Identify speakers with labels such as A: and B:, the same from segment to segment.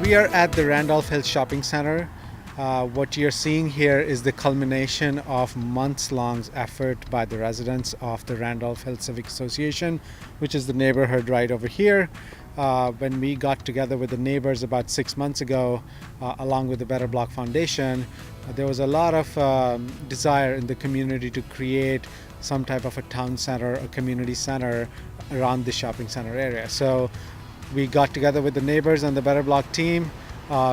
A: We are at the Randolph Hills Shopping Center. What you're seeing here is the culmination of months-long effort by the residents of the Randolph Hills Civic Association, which is the neighborhood right over here. When we got together with the neighbors about 6 months ago, along with the Better Block Foundation, there was a lot of desire in the community to create some type of a town center, a community center around the shopping center area. So we got together with the neighbors and the Better Block team,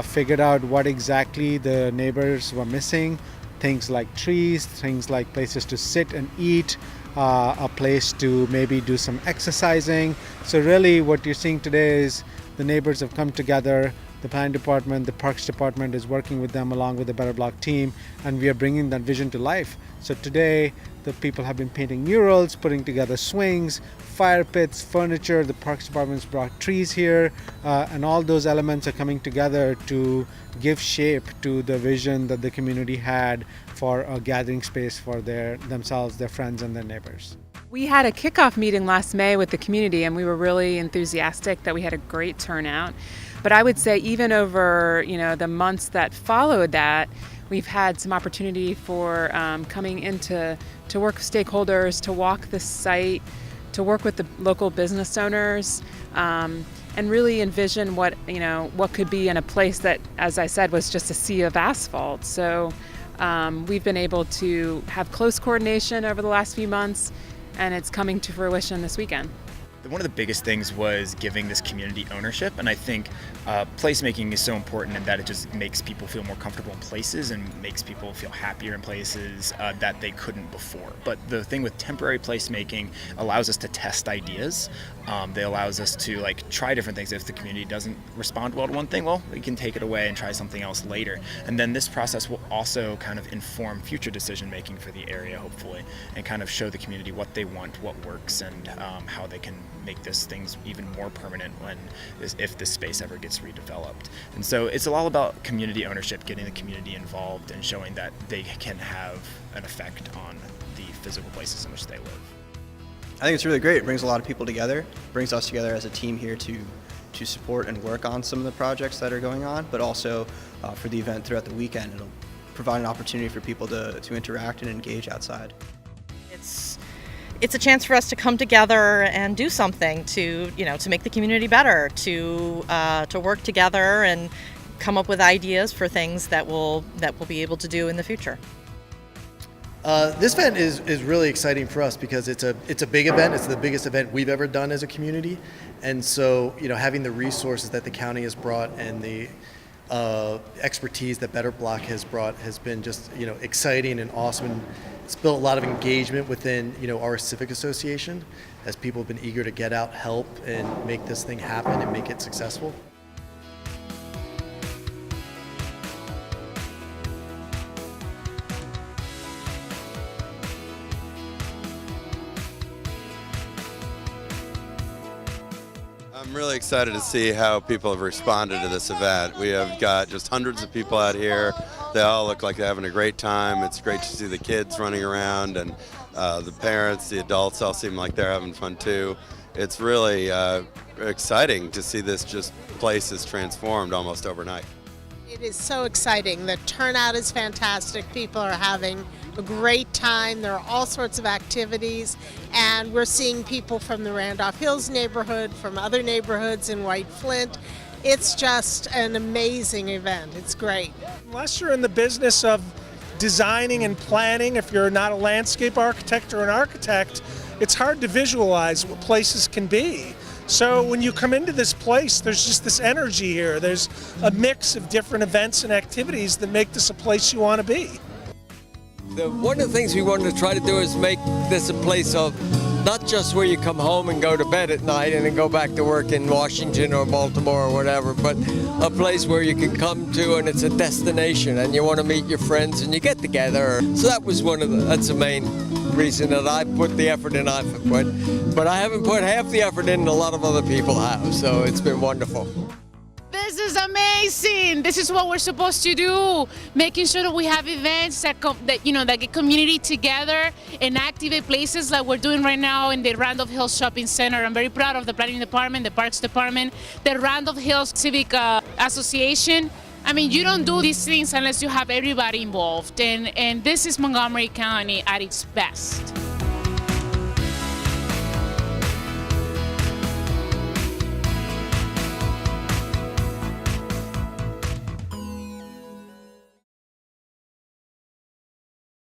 A: figured out what exactly the neighbors were missing, things like trees, things like places to sit and eat, a place to maybe do some exercising. So really what you're seeing today is the neighbors have come together. The planning department, the parks department is working with them along with the Better Block team, and we are bringing that vision to life. So today the people have been painting murals, putting together swings, fire pits, furniture. The parks department's brought trees here, and all those elements are coming together to give shape to the vision that the community had for a gathering space for themselves, their friends, and their neighbors.
B: We had a kickoff meeting last May with the community, and we were really enthusiastic that we had a great turnout. But I would say even over the months that followed that, we've had some opportunity for coming into to work with stakeholders, to walk the site, to work with the local business owners, and really envision what could be in a place that, as I said, was just a sea of asphalt. So we've been able to have close coordination over the last few months, and it's coming to fruition this weekend.
C: One of the biggest things was giving this community ownership, and I think placemaking is so important in that it just makes people feel more comfortable in places and makes people feel happier in places that they couldn't before. But the thing with temporary placemaking allows us to test ideas. They allows us to try different things. If the community doesn't respond well to one thing, well, we can take it away and try something else later. And then this process will also kind of inform future decision making for the area, hopefully, and kind of show the community what they want, what works, and how they can make this things even more permanent if this space ever gets redeveloped. And so it's all about community ownership, getting the community involved and showing that they can have an effect on the physical places in which they live.
D: I think it's really great. It brings a lot of people together. It brings us together as a team here to support and work on some of the projects that are going on, but also for the event throughout the weekend. It'll provide an opportunity for people to interact and engage outside.
E: It's a chance for us to come together and do something to make the community better, to work together and come up with ideas for things that we'll be able to do in the future.
F: This event is really exciting for us because it's a big event. It's the biggest event we've ever done as a community, and so having the resources that the county has brought and the expertise that Better Block has brought has been just exciting and awesome. And it's built a lot of engagement within our civic association as people have been eager to get out, help, and make this thing happen and make it successful.
G: I'm really excited to see how people have responded to this event. We have got just hundreds of people out here. They all look like they're having a great time. It's great to see the kids running around, and the parents, the adults all seem like they're having fun too. It's really exciting to see this place is transformed almost overnight.
H: It is so exciting. The turnout is fantastic. People are having a great time. There are all sorts of activities, and we're seeing people from the Randolph Hills neighborhood, from other neighborhoods in White Flint. It's just an amazing event. It's great.
I: Unless you're in the business of designing and planning, if you're not a landscape architect or an architect, it's hard to visualize what places can be. So when you come into this place, there's just this energy here. There's a mix of different events and activities that make this a place you want to be.
J: One of the things we wanted to try to do is make this a place of not just where you come home and go to bed at night and then go back to work in Washington or Baltimore or whatever, but a place where you can come to and it's a destination and you want to meet your friends and you get together. So that was that's the main reason that I put the effort in I've put. But I haven't put half the effort in a lot of other people have, so it's been wonderful.
K: This is amazing. This is what we're supposed to do, making sure that we have events that get community together and activate places like we're doing right now in the Randolph Hills Shopping Center. I'm very proud of the planning department, the parks department, the Randolph Hills Civic association, I mean, you don't do these things unless you have everybody involved, and this is Montgomery County at its best.